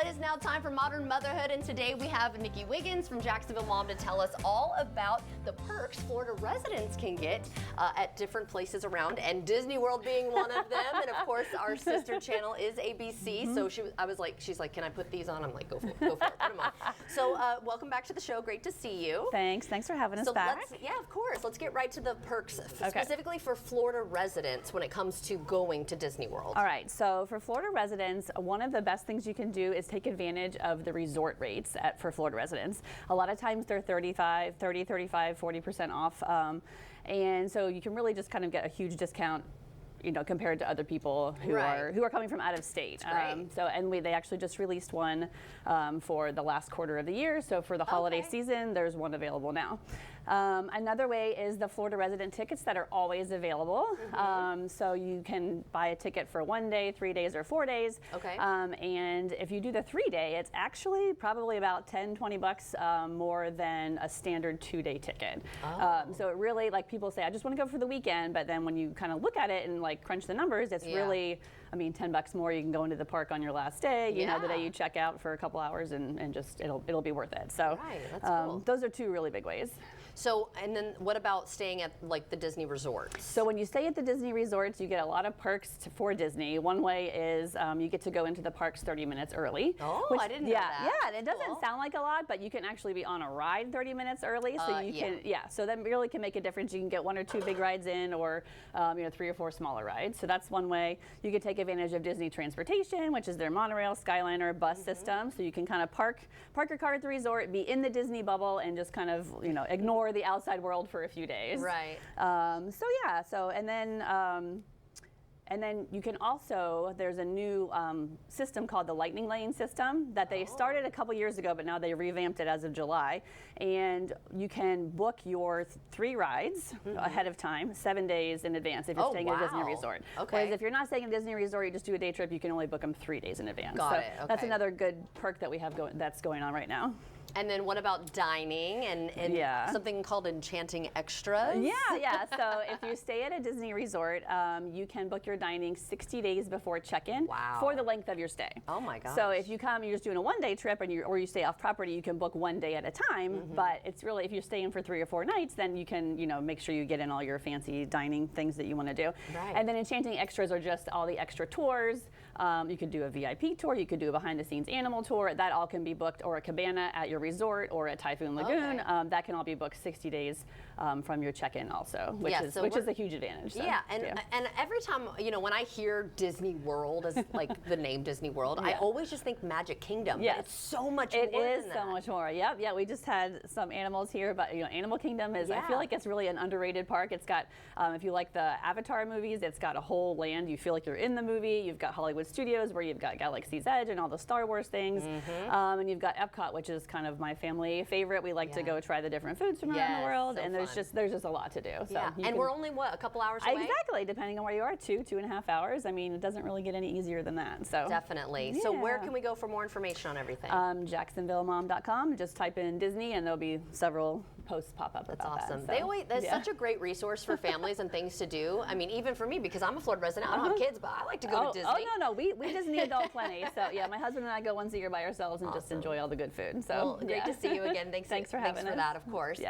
It is now time for Modern Motherhood, and today we have Nikki Wiggins from Jacksonville Mom to tell us all about the perks Florida residents can get at different places around, and Disney World being one of them. And of course, our sister channel is ABC. So she's like, can I put these on? I'm like, go for it, put them on. So welcome back to the show. Great to see you. Thanks for having us back. Yeah, of course. Let's get right to the perks, specifically for Florida residents when it comes to going to Disney World. All right, so for Florida residents, one of the best things you can do is take advantage of the resort rates for Florida residents. A lot of times they're 30, 35, 40% off. And so you can really just kind of get a huge discount, you know, compared to other people who are coming from out of state. They actually just released one for the last quarter of the year. So for the holiday season, there's one available now. Another way is the Florida resident tickets that are always available. So you can buy a ticket for 1 day, 3 days, or 4 days. And if you do the 3-day, it's actually probably about $10-20 more than a standard 2-day ticket. So it really, like people say, I just want to go for the weekend, but then when you kind of look at it and like crunch the numbers, it's really, I mean, $10 more. You can go into the park on your last day, you know, the day you check out for a couple hours, and just it'll be worth it. So that's cool. Those are two really big ways. So, and then what about staying at like the Disney resorts? So when you stay at the Disney resorts, you get a lot of perks for Disney. One way is you get to go into the parks 30 minutes early. I didn't know that. Yeah, and it doesn't sound like a lot, but you can actually be on a ride 30 minutes early. So you can, so that really can make a difference. You can get 1 or 2 big rides in, or 3 or 4 smaller rides. So that's one way. You can take advantage of Disney transportation, which is their monorail, Skyliner, bus system. So you can kind of park your car at the resort, be in the Disney bubble, and just kind of ignore the outside world for a few days. And then you can also, there's a new system called the Lightning Lane system that they started a couple years ago, but now they revamped it as of July. And you can book your 3 rides ahead of time, 7 days in advance if you're staying at a Disney resort. Whereas if you're not staying at a Disney resort, you just do a day trip, you can only book them 3 days in advance. That's another good perk that we have that's going on right now. And then what about dining and something called enchanting extras? So if you stay at a Disney resort, you can book your dining 60 days before check-in for the length of your stay. Oh my gosh. So if you come, you're just doing a 1-day trip, or you stay off property, you can book 1 day at a time. But it's really, if you're staying for 3 or 4 nights, then you can, make sure you get in all your fancy dining things that you want to do. And then enchanting extras are just all the extra tours. You could do a VIP tour, you could do a behind-the-scenes animal tour. That all can be booked, or a cabana at your resort, or at Typhoon Lagoon. That can all be booked 60 days from your check-in also, which is a huge advantage. So, and every time, when I hear Disney World as like the name Disney World, I always just think Magic Kingdom. But it's so much more than that. It is so much more. We just had some animals here, but Animal Kingdom is, I feel like it's really an underrated park. It's got, if you like the Avatar movies, it's got a whole land. You feel like you're in the movie. You've got Hollywood Studios, where you've got Galaxy's Edge and all the Star Wars things. And you've got Epcot, which is kind of my family favorite. We like to go try the different foods from around the world, and there's just a lot to do. So and we're only a couple hours away? Exactly, depending on where you are, 2.5 hours. I mean, it doesn't really get any easier than that. So definitely. So where can we go for more information on everything? JacksonvilleMom.com. Just type in Disney, and there'll be several posts pop up. That's about awesome. That, so. That's such a great resource for families and things to do. I mean, even for me, because I'm a Florida resident, I don't have kids, but I like to go to Disney. No, we Disney adult plenty. So my husband and I go once a year by ourselves and just enjoy all the good food. So great to see you again. Thanks for having us. Thanks for that, of course.